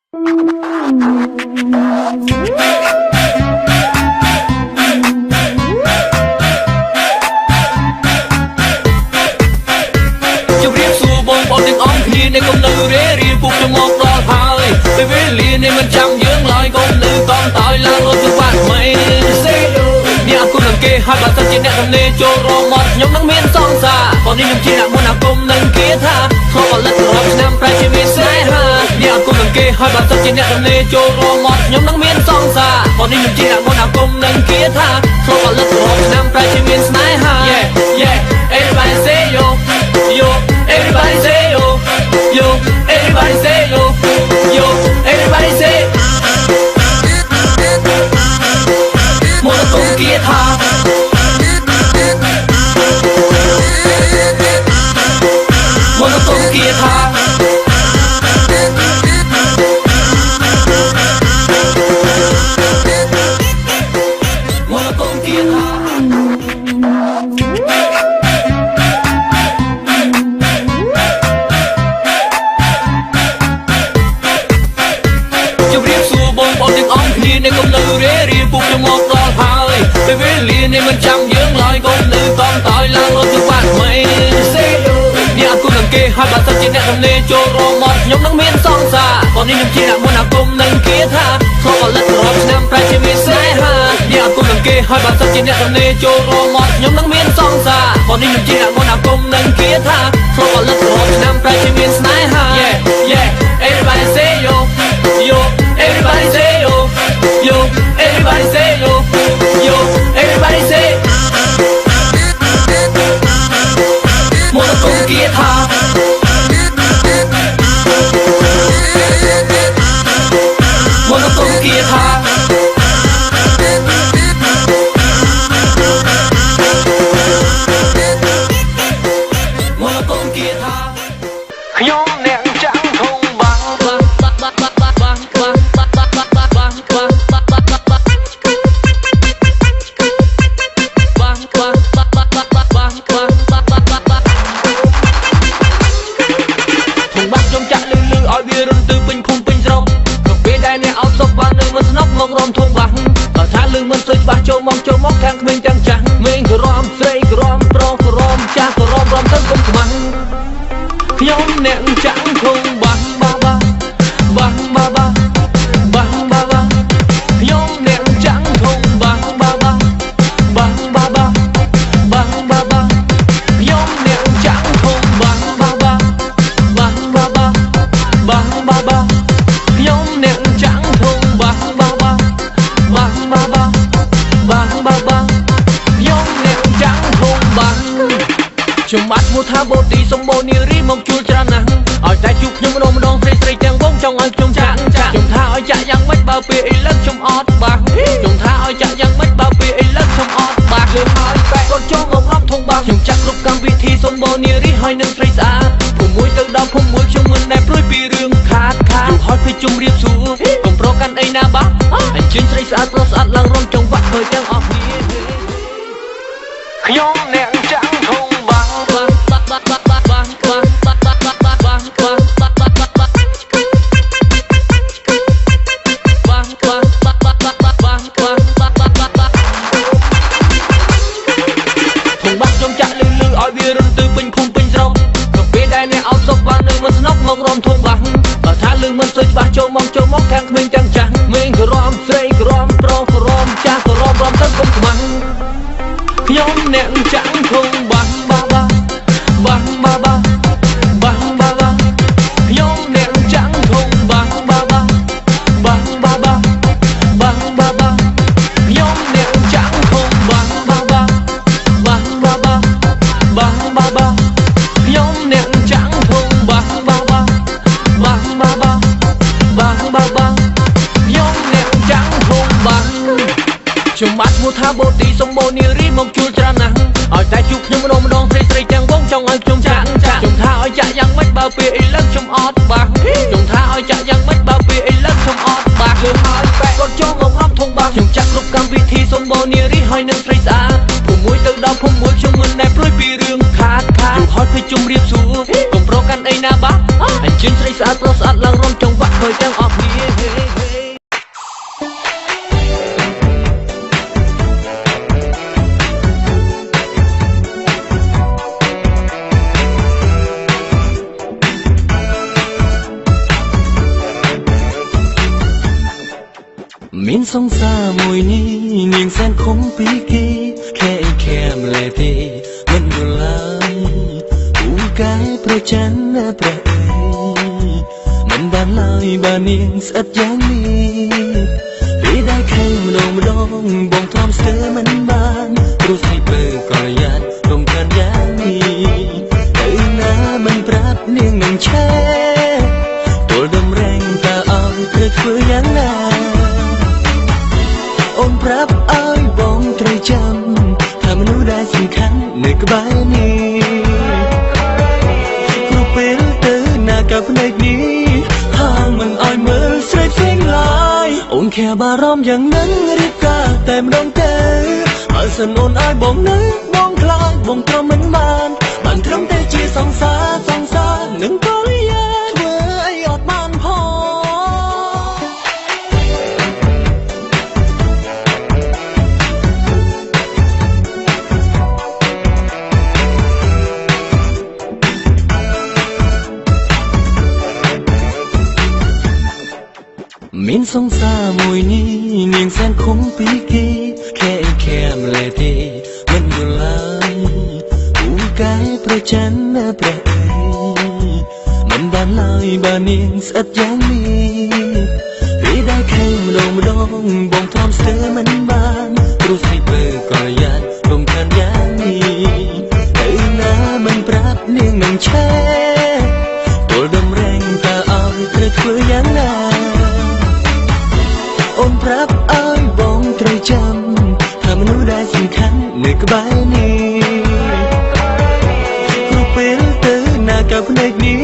ในกลมnữเรียนปลุกจมูกรอหายไปเวลีในมันจำยืงลอยกลมnữกองตายลางรถทุกบ้านไม่เสียเนี่ยกูนังเกย์ให้บัตรสัจจิเนี่ยทำเนโจรหมดยกนังเมียนซองซาตอนนี้ยังจีน่ะมุนกลมนังเกย์ท่าเขาบอกเลิกรอบนำไปชีวิตเสียหาเนี่ยกูนังเกย์ให้บัตรสัจจิเนี่ยทำเนโจรหมดยกนังเมียนซองซาตอนนี้ยังจีน่ะมุนกลมนังเกย์ท่าเขาบอกเลิกรอบนำไปชีวิตเสียหา everybody say yo yo everybody say yo yo everybody say yo yo everybody say โมโนโทนกีตาร์โมโนโทนกีตาร์โมโนโทนกีตาร์ในกลมnữเรียนปลุกจมูกรอหายไปเวลีในมันจำยืงลอยกลมnữกองตายลางรถทุกบ้านไม่เสียเนี่ยกูนังเกย์ให้บัตรสัจจิเนี่ยทำเนโจรหมดยกนังเมียนซองซาตอนนี้ยังจีน่ะมุนกลมนังเกย์ท่าเขาบอกเลิกรอบนำไปชีวิตเสียหาเนี่ยกูนังเกย์ให้บัตรสัจจิเนี่ยทำเนโจรหมดยกนังเมียนซองซาตอนนี้ยังจีน่ะมุนกลมนังเกย์ท่าเขาบอกเลิกรอบนำไปชีวิตเสียหา everybody say yo yo everybody say yo yo everybody say yo yo everybody say โมโนโทนกีตาร์โมโนโทนกีตาร์โมโนโทนกีตาร์ขยมเนี่ยจังทงบังมองรอมทงบังถ้าลืมมันสุดบ้าโจมองแทงเมืองจังเมืองรอมใส่รอมโปรรอมจ้ารอมตั้งกลมบังยอมแนงจังทงบังบ้าบังยอมแนงจังทงบังบ้ายอมแนงจังทงบังบ้ายอมแนงจังทงบังชมัดมูทาโบตีสมโบนีรีมองจูจรานังเอาใจจุกยมโนมใส่แจงวงจงเอาจงจังจงท่าเอาใจยังไม่เบาเปียไอ้เลิกชมออดบางจงท่าเอาใจยังไม่เบาเปียไอ้เลิกชมออดบางเรื่องหายแปะก็จงมองทงบางจงจักรูปกรรมวิธีสมโบนีรีหอยหนึ่งใส่สาผู้มวยตึงดาวผู้มวยชมมือในปลุยปีเรื่องขาดดูหอยไปจุ่มเรียบสูกลมโปรกันไอ้นาบ้าไอ้ชิ้นใส่สะอาดรสอัดลังร่มจงวัดเคยจังออกนี้ขยมแนงจังทงบังมองรอมทงบังถ้าลืมมันสุดบ้าโจมองแทงเมืองจังเมืองรอมใส่รอมโปรรอมจ้ารอมตั้งกลมบังยอมแนงจังทงบังบ้ายอมแนงจังทงบังบ้ายอมแนงจังทงบังยอมแนงจังทงบังยอมแนงจังทงบังชมัดมูทาโบตีสมโบนีรีมองจูจรานังเอาใจจุกยมโนใส่แจงวงจงเอาจงจังจงท่าเอาใจยังไม่เบาเปียไอ้เลิกชมออดบางจงท่าเอาใจยังไม่เบาเปียไอ้เลิกชมออดบางเรื่องหายแปะก็จงมองรอมทงบางจงจักรูปกรรมวิธีสมโบนีรีหอยหนึ่งใส่สาผู้มวยตึงดาวผู้มวยชมมือในปลุยปีเรื่องขาดดูหอยไปจุ่มเรียบสูกลมโปรกันไอ้นาบ้าไอ้ชิ้นใส่สะอาดรสอัดลังร่มจงวัดเคยจังออกนี้ មានសង្សារមួយនេះនាងសែនខំពីគេខែខែម្លេះទេមិនយល់ឡើយពូកែប្រច័នព្រះអើយមិនបានឡើយបើនាងស្អិតយ៉ាងនេះពេលដែលខំម្ដងបងធ្លាប់ស្ទើរមិនបានព្រោះស្អីបើក៏យ៉ាត់រំខានយ៉ាងនេះទៅណាមិនប្រាប់នាងនឹងឆែទល់ដំរែងតើឲ្យត្រូវធ្វើយ៉ាងណាអូនប្រាប់ឲ្យបងត្រូវចាំថាមនុស្សដែលសំខាន់នៅក្បែរនេះព្រោះពេលទៅណាក៏ភ្នែកនេះហាងមិនឲ្យមើលស្រីផ្សេងឡើយអូនខែបារម្ភយ៉ាងนั้นរៀបការតែម្ដងទៅហើយសិនអូនឲ្យបងនៅបងខ្លាចបងទ្រាំមិនបានត្រឹមតែជាសង្សារនឹងកលយាធ្វើអីអត់បានផងមានសង្សារមួយនេះនាងសែនខំពីគេខែម្លេះទេមិនយល់ឡើយពូកែប្រច័នព្រះអើយមិនបានឡើយបើនាងស្អិតយ៉ាងនេះពេលដែលខំម្ដងបងធ្លាប់ស្ទើរមិនបានព្រោះស្អីបើក៏យ៉ាត់រំខានយ៉ាងនេះទៅណាមិនប្រាប់នាងនឹងឆែទល់ដំរែងតើឲ្យត្រូវធ្វើយ៉ាងណាអូនប្រាប់ឲ្យបងត្រូវចាំថាមនុស្សដែលសំខាន់នៅក្បែរនេះព្រោះពេលទៅណាក៏ភ្នែកនេះ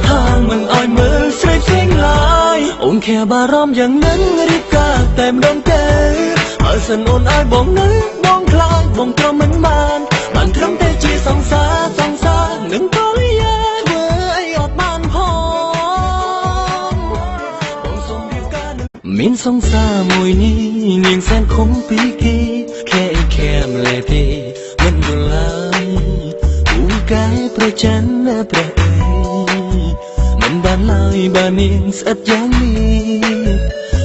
ហាងមិនឲ្យមើលស្រីផ្សេងឡើយអូនខែបារម្ភយ៉ាងนั้นរៀបការតែម្ដងទៅហើយសិនអូនឲ្យបងនៅបងខ្លាចបងទ្រាំមិនបានត្រឹមតែជាសង្សារនឹងកលយាធ្វើអីអត់បានផងបងសូមរៀបការមានសង្សារមួយនេះនាងសែនខំពីគេខែម្លេះទេមិនយល់ឡើយពូកែប្រច័នព្រះអើយមិនបានឡើយបើនាងស្អិតយ៉ាងនេះ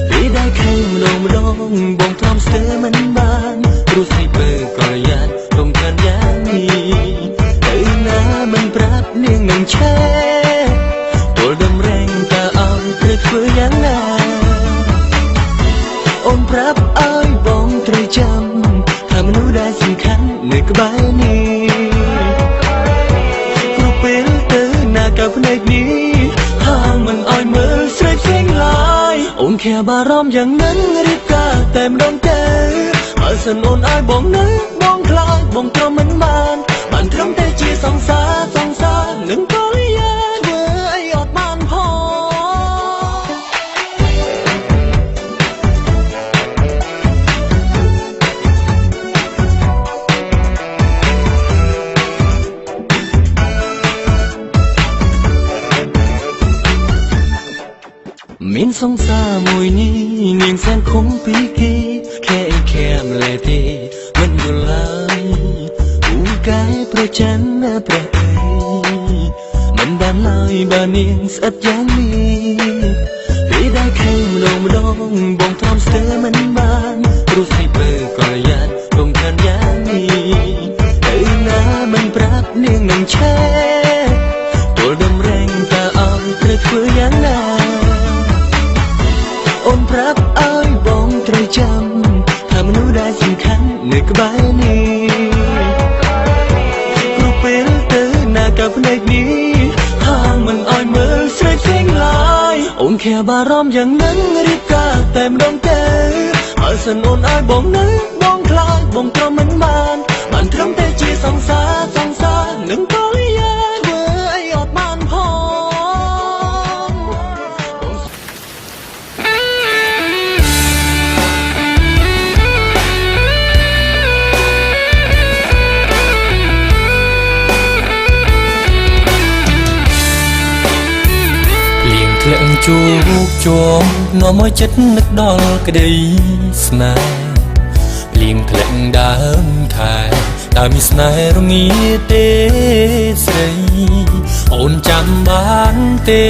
ពេលដែលខំម្ដងបងធ្លាប់ស្ទើរមិនបានព្រោះស្អីបើក៏យ៉ាត់រំខានយ៉ាងនេះទៅណាមិនប្រាប់នាងនឹងឆែទល់ដំរែងតើឲ្យត្រូវធ្វើយ៉ាងណាអូនប្រាប់ឲ្យបងត្រូវចាំថាមនុស្សដែលសំខាន់នៅក្បែរនេះព្រោះពេលទៅណាក៏ភ្នែកនេះហាងមិនឲ្យមើលស្រីផ្សេងឡើយអូនខែបារម្ភយ៉ាងนั้นរៀបការតែម្ដងទៅហើយសិនអូនឲ្យបងនៅបងខ្លាចបងទ្រាំមិនបានត្រឹមតែជាសង្សារនឹងកលយាធ្វើអីអត់បានផងមានសង្សារមួយនេះនាងសែនខំពីគេខែម្លេះទេមិនយល់ឡើយពូកែប្រច័នព្រះអើយមិនបានឡើយបើនាងស្អិតយ៉ាងនេះពេលដែលខំម្ដងបងធ្លាប់ស្ទើរមិនបានព្រោះស្អីបើក៏យ៉ាត់រំខានយ៉ាងនេះទៅណាមិនប្រាប់នាងនឹងឆែទល់ដំរែងតើឲ្យត្រូវធ្វើយ៉ាងណាអូនប្រាប់ឲ្យបងត្រូវចាំថាមនុស្សដែលសំខាន់នៅក្បែរនេះព្រោះពេលទៅណាក៏ភ្នែកនេះហាងមិនឲ្យមើលស្រីផ្សេងឡើយអូនខែបារម្ភយ៉ាងนั้นរៀបការតែម្ដងទៅហើយសិនអូនឲ្យបងនៅបងខ្លាចបងទ្រាំមិនបានត្រឹមតែជាសង្សារនឹងកលយាធ្វើអីអត់បានផង ធ្លាក់ជួបជាប់នាំឲ្យចិត្តនឹកដល់ក្តីស្នេហ៍ភ្លៀងធ្លាក់ដើមខែតើមានស្នេហ៍រងាទេស្រីអូនចាំបានទេ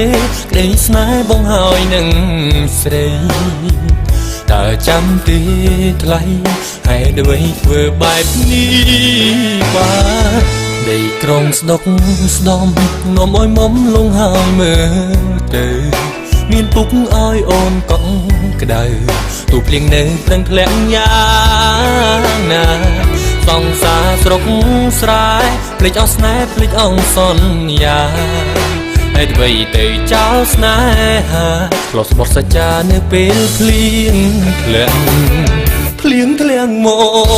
ក្តីស្នេហ៍បងហើយនឹងស្រីត តើចាំទីថ្លៃហើយដើម្បីធ្វើបែបនេះបាទដីក្រុងស្ដុកស្ដំនាំឲ្យមុំលងហើយមើលទៅមានពុកឲ្យអូនកង់ក្ដៅទូភ្លៀងនៅប្រឹងធ្លាក់យ៉ាងណាសង្សារស្រុកស្រែភ្លេចអស់ស្នេហ៍ភ្លេចអងសន្យាហើយអ្វីទៅចោលស្នេហាឆ្លោះស្បត់សច្ចានៅពេលភ្លៀងធ្លាក់ម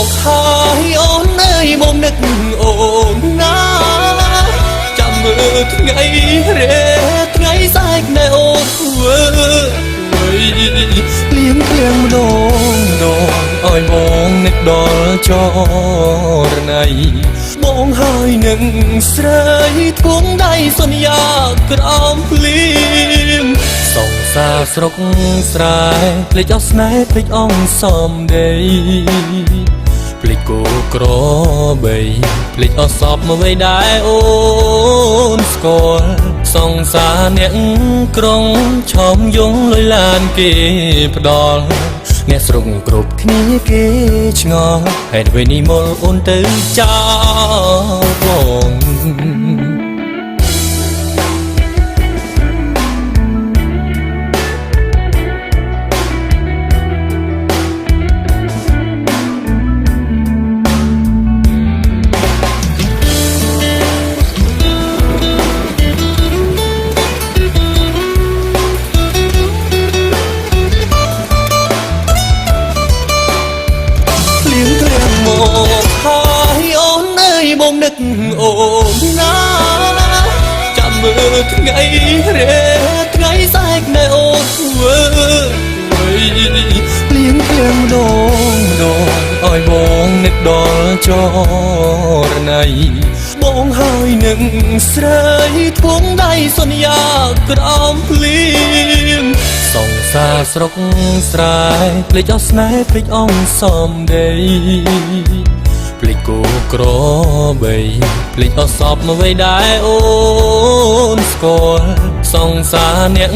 កហើយអូនអើយមកនឹកអូនណាចាំមើលថ្ងៃរេថ្ងៃស្អែកណែអូនធ្វើភ្លៀងម្ដងឲ្យបងនឹកដល់ចរណៃបងហើយនឹងស្រីធួងដៃសន្យាក្រោមភ្លៀងសង្សារស្រុកស្រែភ្លេចអស់ស្នេហ៍ភ្លេចអងសំដីភ្លេចគោក្របីភ្លេចអស់សពមកវិញដែរអូនស្គាល់សង្សារអ្នកក្រុងឆោមយងលុយឡានគេផ្ដល់អ្នកស្រុកគ្រប់គ្នាគេឆ្ងល់ហេតុអ្វីនេះមលអូនទៅចោលបងបងនឹកអូនណាចាំមើលថ្ងៃរេថ្ងៃស្អែកណែអូនធ្វើភ្លៀងម្ដងឲ្យបងនឹកដល់ចរណៃបងហើយនឹងស្រីធួងដៃសន្យាក្រោមភ្លៀងសង្សារស្រុកស្រែភ្លេចអស់ស្នេហ៍ភ្លេចអងសំដីភ្លេចគោក្របីភ្លេចអស់សពមកវិញដែរអូនស្គាល់សង្សារអ្នក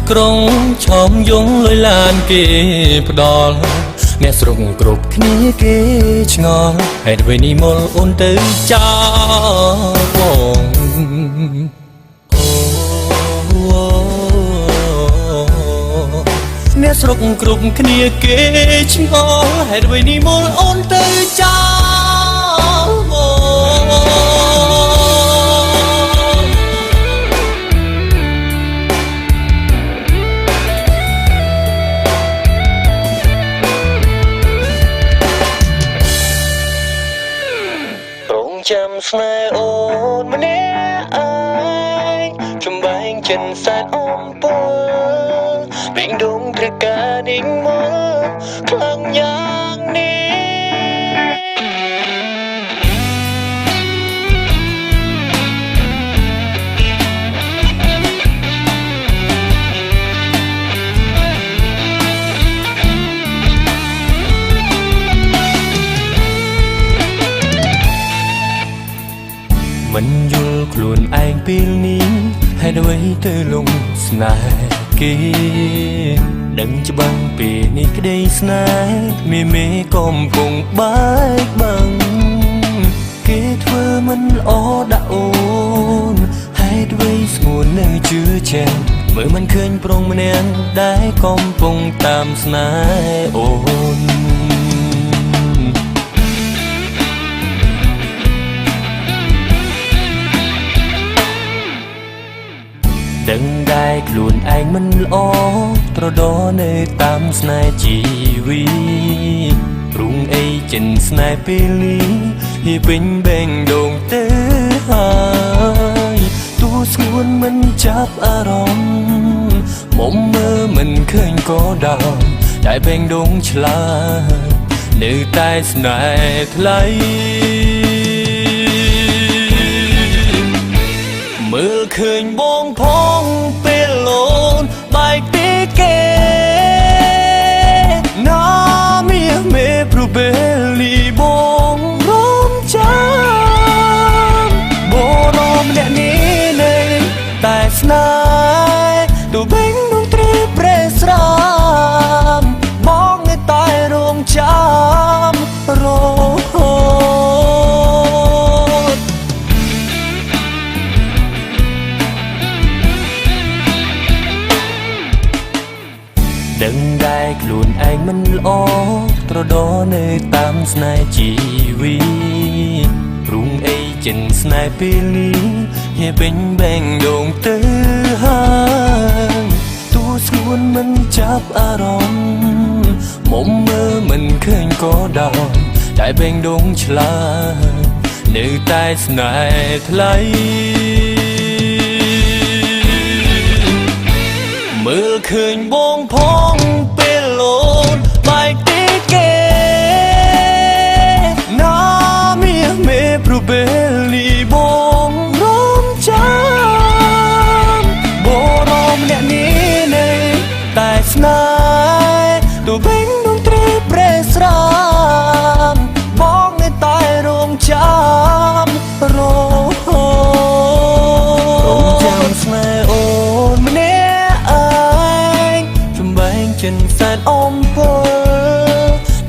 ក្រុងឆោមយងលុយឡានគេផ្ដល់អ្នកស្រុកគ្រប់គ្នាគេឆ្ងល់ហេតុអ្វីនេះមលអូនទៅចោលបងអ្នកស្រុកគ្រប់គ្នាគេឆ្ងល់ហេតុអ្វីនេះមលអូនទៅចោលចាំស្នេហ៍អូនម្នាក់ឯងចំបែងចិនសែនអំពើពេញដងព្រឹកការនេះមកខ្លាំងយ៉ាងនេះមិនយល់ខ្លួនឯងពេលនេះហេតុអ្វីទៅលងស្នេហ៍គេដឹងច្បាស់ពីនេះក្តីស្នេហ៍មេកំពុងបែកបាំងគេធ្វើមិនល្អដាក់អូនហេតុអ្វីស្ងួននៅជឿជាក់មើលមិនឃើញប្រុងម្នាក់ដែលកំពុងតាមស្នេហ៍អូនដឹងដែរខ្លួនឯងមិនល្អត្រដោនៅតាមស្នេហ៍ជីវីព្រុងអីចិនស្នេហ៍ពេលនេះហៀពេញបែងដងទៅហើយទូស្ងួនមិនចាប់អារម្មណ៍មុំមើលមិនឃើញក៏ដោយតែបែងដងឆ្លាតនៅតែស្នេហ៍ថ្លៃមើលឃើញបងផងពេលអូនបែកពីគេណាមេព្រោះពេលនេះបងរំចាំបងរំអ្នកនេះនៅតែស្នេហ៍ទូបេងដងត្រីប្រេស្រាមបង ដឹងដែរខ្លួនឯងមិនល្អត្រដោនៅតាមស្នេហ៍ជីវិតរុងអីចិនស្នេហ៍ពេលនេះហេពេញបែងដងទៅហើយទូស្ងួនមិនចាប់អារម្មណ៍មុំមើលមិនឃើញក៏ដោយតែបែងដងឆ្លើយនៅតែស្នេហ៍ថ្លៃមើលឃើញបងផងពេលលោនបែកទីគេណាមានមេព្រោះពេលនេះបងរំចាំបងរំអ្នកនេះនៅតែស្នេហ៍ទូបេងដងត្រីប្រេស្រាមបងនៅតែរំចាំរំស្នេហ៍អូនម្នាក់ចិនសែនអំពើ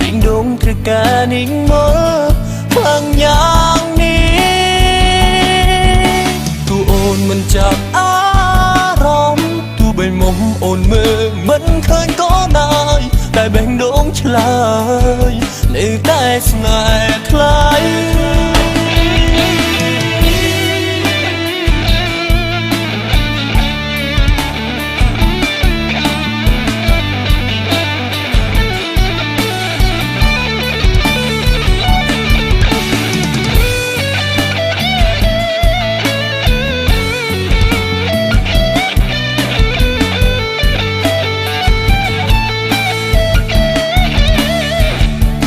ពេញដងត្រូវការนิ่งមើលខ្លាំងយ៉ាងនេះទូអូនមិនចាប់អារម្មណ៍ទូបេះមុំអូនមើលមិនឃើញក៏ដោយតែបេះដូងឆ្លើយនៅតែស្នេហ៍ថ្លៃ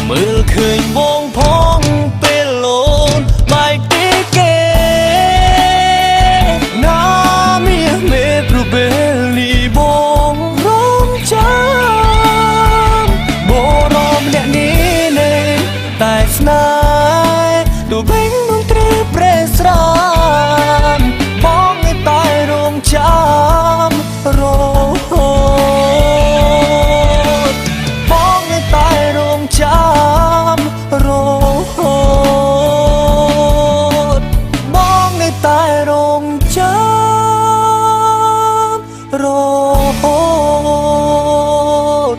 មើលឃើញបងផងពេលលោនបែកទីគេណាមានមេព្រោះពេលនេះបងរំចាំបងរំអ្នកនេះនៅតែស្នេហ៍ទូបេងដងត្រីប្រេស្រាមបងនៅតែរំចាំរបងនៅតែរំចាំរបងនៅតែរងចាំរហូត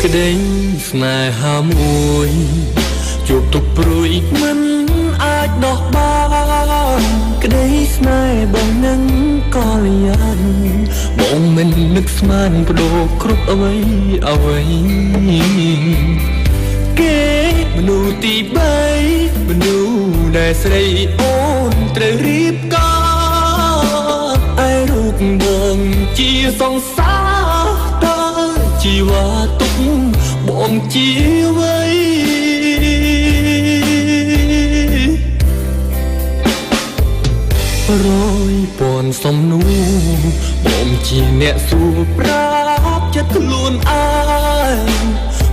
ក្តីស្នេហាមួយជួបទុកព្រួយមិនអាចដោះបានក្តីស្នេហ៍បងនឹងក៏លៀនបងមិននឹកស្មានបដូរគ្រប់អ្វីអ្វីគេមនុស្សទី3មនុស្សដែលស្រីអូនត្រូវរៀបការឯរូបបងជាសង្សារតើជីវ៉ាទុកបងជាអ្វីរយពាន់សំនួរបងជាអ្នកសួរប្រាប់ចិត្តខ្លួនឯង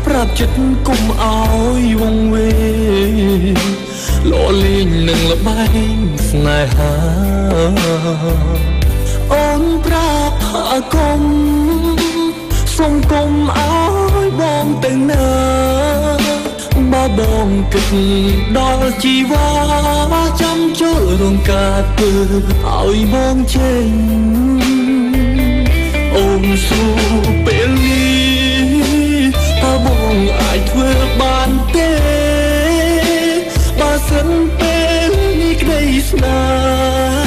ប្រាប់ចិត្តគុំអោយវង្វេងលលេងនឹងលបែងស្នេហាអូនប្រាប់ថាគុំសុំគុំអោយបងទៅណាបើបងគិតដល់ជីវ៉ាចាំចូលរងការធ្វើឲ្យបងចេញអូនសួរពេលនេះតើបងអាចធ្វើបានទេបើសិនពេលនេះក្តីស្នេ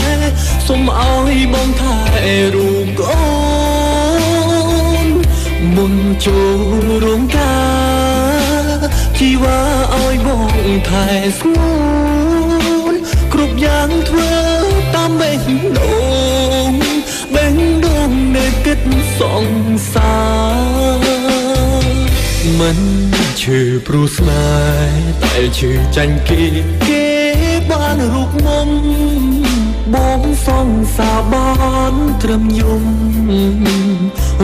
ហ៍សូមឲ្យបងថែរូបអូនមុនចូលរងការជីវ៉ាឲ្យបងថែស្ងួនគ្រប់យ៉ាងធ្វើតាមបេះដូងនៅគិតសង្សារមិនឈឺព្រោះស្នេហ៍តែឈឺចាញ់គេបានរូបមុំបងសង្ សាបានត្រឹមយំ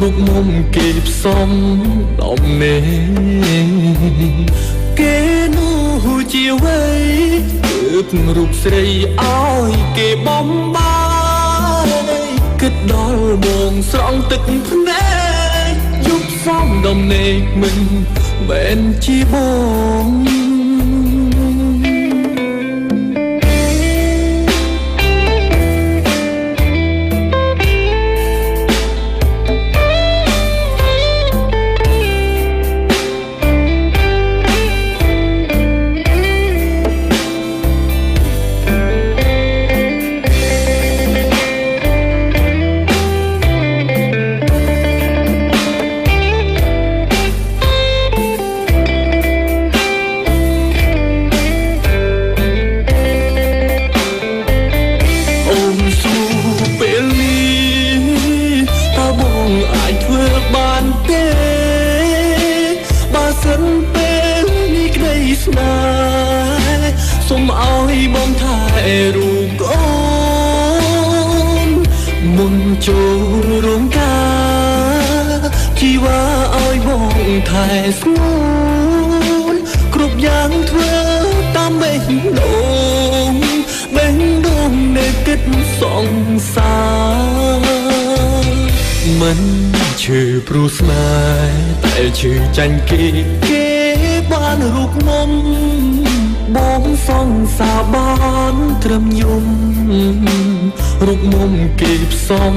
រូបមុំគេផ្សំដំណេគេនោះជាវ័យទើបរូបស្រីឲ្យគេបំបាយគិតដល់បងស្រង់ទឹកភ្នែកយុបសំដំណេកមិនមែនជាបងសូមឲ្យបងថែរូបអូនមុនចូលរោងការជីវ៉ាឲ្យបងថែស្ងួនគ្រប់យ៉ាងធ្វើតាមបេះដូងនៅគិតសង្សារមិនឈឺព្រោះស្នេហ៍តែឈឺចាញ់គេបានរូបមុំបងសង្សារបានត្រឹមយំរូបមុំគេផ្សំ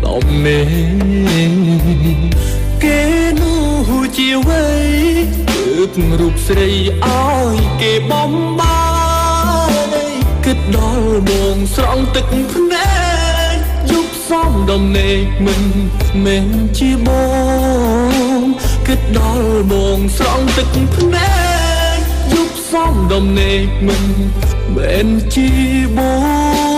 ដំណេគេនោះជាវ័យទើបរូបស្រីឲ្យគេបំបាយគិតដល់បងស្រង់ទឹកភ្នែកយុបសំដំណេកមិនមែនជាបងគិតដល់បងស្រង់ទឹកភ្នែកយុបសំដំណេកមិនមែនជាបង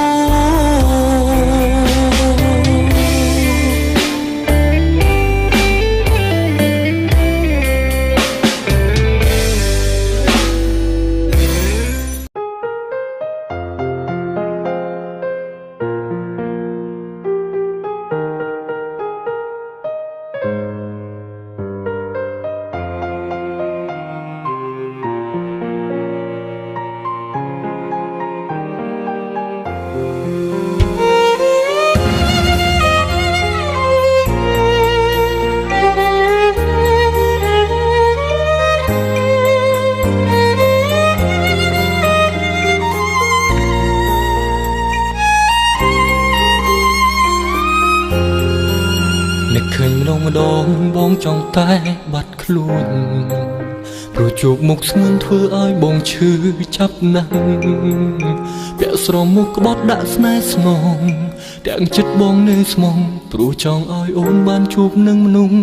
ឃើញម្ដងបងចង់តែបាត់ខ្លួនព្រោះជួបមុខស្ងួនធ្វើឲ្យបងឈឺចាប់ណាស់ពាក់ស្រមុខក្បត់ដាក់ស្នេហ៍ស្នងទាំងចិត្តបងនៅស្មងព្រោះចង់ឲ្យអូនបានជួបនឹងមនុស្ស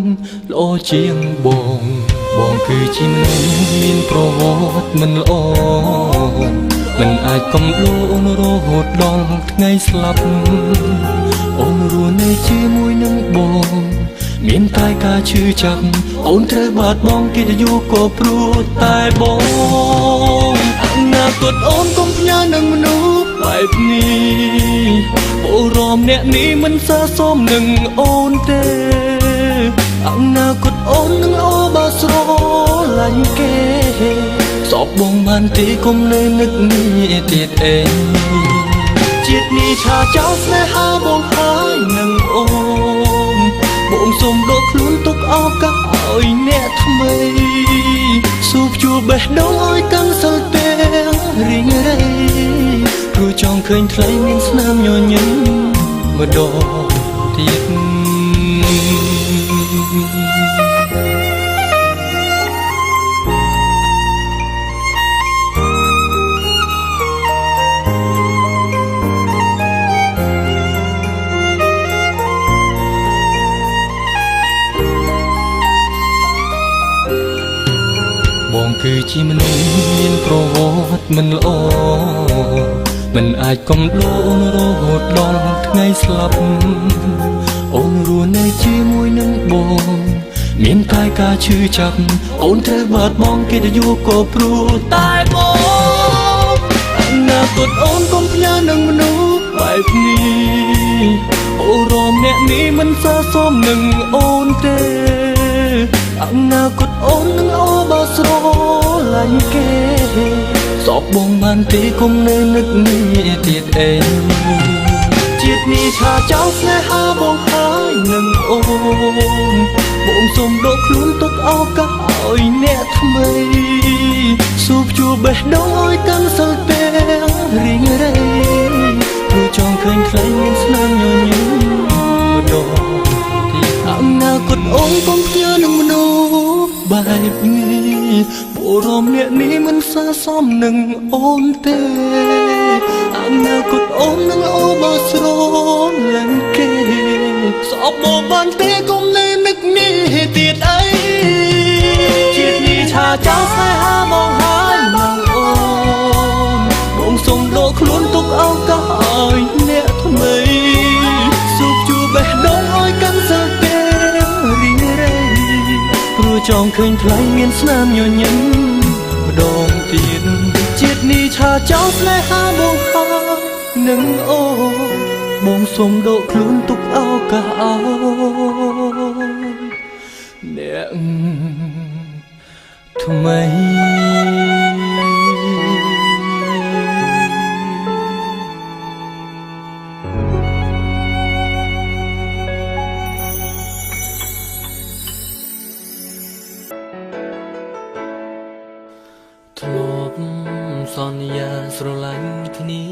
ល្អជាងបងគឺជាមនុស្សមានប្រវត្តិមិនល្អមិនអាចកំដរអូនរហូតដល់ថ្ងៃស្លាប់អូនរស់នៅជាមួយនឹងបងមានតែការឈឺចាប់អូនត្រូវបាត់បង់កិត្តិយសក៏ព្រោះតែបងអនាគតអូនកុំផ្ញើនឹងមនុស្សបែបនេះអូរមអ្នកនេះមិនសើសមនឹងអូនទេអនាគតអូននឹងល្អបើស្រឡាញ់គេសពបងបានទេកុំនៅនឹកនេះទៀតអេជាតិនេះឆាចោលស្នេហាបងហើយនឹងអូនបងសូមដកខ្លួនទុកឱកាសឲ្យអ្នកថ្មីស៊ូបជួបបេះដូងឲ្យកាន់សិលទាំងរីងរៃព្រោះចង់ឃើញថ្លៃមានស្នាមញញឹមម្ដងទៀតបងគឺជាមនុស្សមានប្រវត្តិមិនល្អមិនអាចកំដរអូនរហូតដល់ថ្ងៃស្លាប់អូនរស់នៅជាមួយនឹងបងមានតែការឈឺចាប់អូនត្រូវបាត់បង់កិត្តិយសក៏ព្រោះតែបងអនាគតអូនកុំផ្ញើនឹងមនុស្សបែបនេះ អូរមអ្នកនេះមិនសើសមនឹងអូនទេអនាគតអូននឹងអូបើស្រឡាញ់គេសោកបងបានទេគុំនៅនឹកនេះទៀតអេជាតិនេះឆាចោលស្នេហាបងហើយនឹងអូនបងសុំដកខ្លួនទុកឱកាសឲ្យអ្នកថ្មីស៊ូបជួបេះដូងឲ្យកាន់សិលទាំងរីងរៃព្រោះចង់ឃើញខ្លាញ់មានស្នាមញញឹមម្ដងទៀតអនាគតអូនកុំផ្ញើនឹងមនុស្សបែបនេះបុរមអ្នកនេះមិនស័ក្តិសមនឹងអូនទេអនាគតអូននឹងអូបើស្រលាញ់គេស្អប់មកបានទេកុំនៅនឹកនេះទៀតអីជាតិនេះឆាចោលស្នេហាមកហើយមកអូនបងសុំដកខ្លួនទុកឱកាសឲ្យអ្នកថ្មីស៊ូបជួបេះដូងឲ្យកាន់សិលទាំងរីងរៃព្រោះចង់ឃើញថ្លៃមានស្នាមញញឹមម្ដងទៀតជាតិនេះឆាចោលស្នេហាបងហើយនឹងអូនបងសុំដកខ្លួនទុកឱកាសឲ្យអ្នកថ្មីធ្លាប់សន្យាស្រឡាញ់គ្នា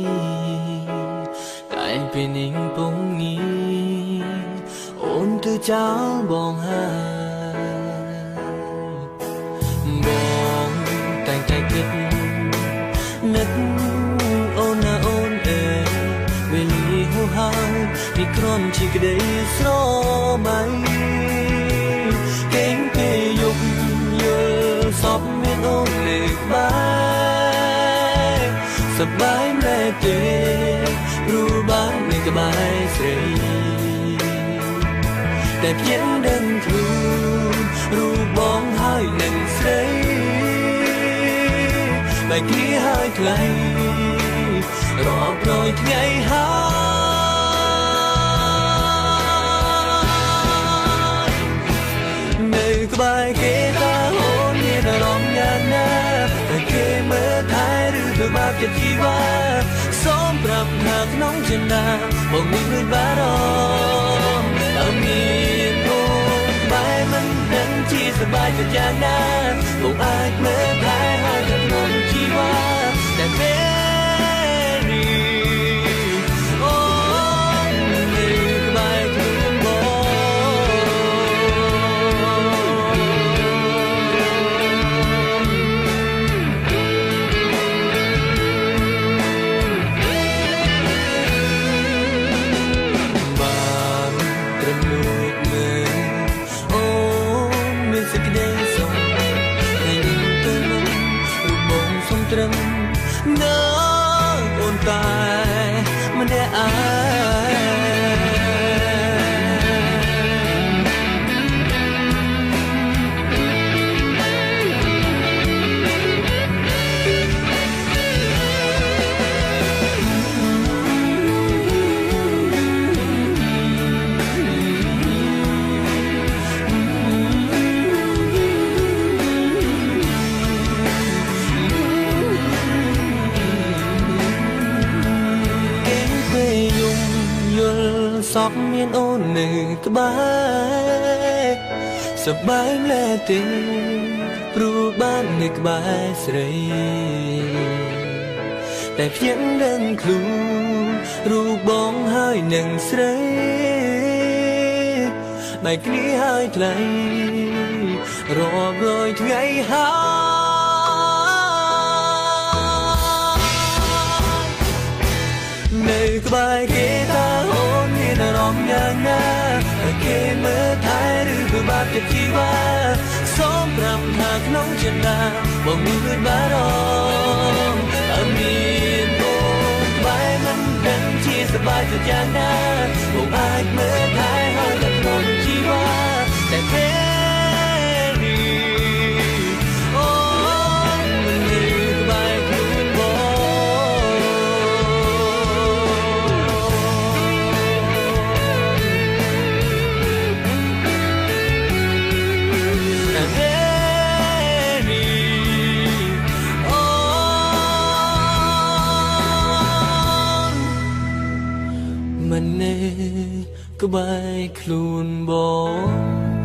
តែពេលនេះពុំងារអូនទៅចោលបងហើយបងតែងតែគិតនឹកអូនណាអូនអើយវេលាហួសហើយពីក្រំជាក្តីស្រមៃគេងពេលយប់យល់សពមានអូនលើក្បែរសប្បាយម្ល៉េះទេรู้บ้างในក្បែរស្រីតែភ្ញាក់ដឹងខ្លួនរូបបងហើយនឹងស្រីបែកគ្នាហើយថ្លៃរាប់រយថ្ងៃហើយនៅក្បែរគេតើអូនមានអារម្មណ៍យ៉ាងណាតែគេមើលថែឬធ្វើបាបចិត្តជីវ៉ាសូមប្រាប់ថាក្នុងចិន្តាបងមានដូចបារម្ភតើមានអូនបែរមិនដឹងជាសប្បាយចិត្តយ៉ាងណាបងអាចមើលថែហើយតែក្នុងជីវ៉ាតែពេលនេះអូននៅក្បែរខ្លួនបងត្រឹមនៅអូនតែម្នាក់ឯសពមានអូននៅក្បែរសប្បាយម្ល៉េះទេព្រោះបាននៅក្បែរស្រីតែភ្ញាក់ដឹងខ្លួនរូបបងហើយនឹងស្រីបែកគ្នាហើយថ្លៃរាប់រយថ្ងៃហើយនៅក្បែរគេតើអូនមានអារម្មណ៍យ៉ាងណាគេមើលថែឬធ្វើបាបចិត្តជីវ៉ាសូមប្រាប់ថាក្នុងចិន្តាបងមានដូចបារម្ភតើមានអូនក្បែរមិនដឹងជាសប្បាយចិត្តយ៉ាងណាបងអាចមើលថែហើយតែក្នុងជីវ៉ាតែពេលនេះអូនមិននៅក្បែរខ្លួនបង មិនណែក្បែរខ្លួនបង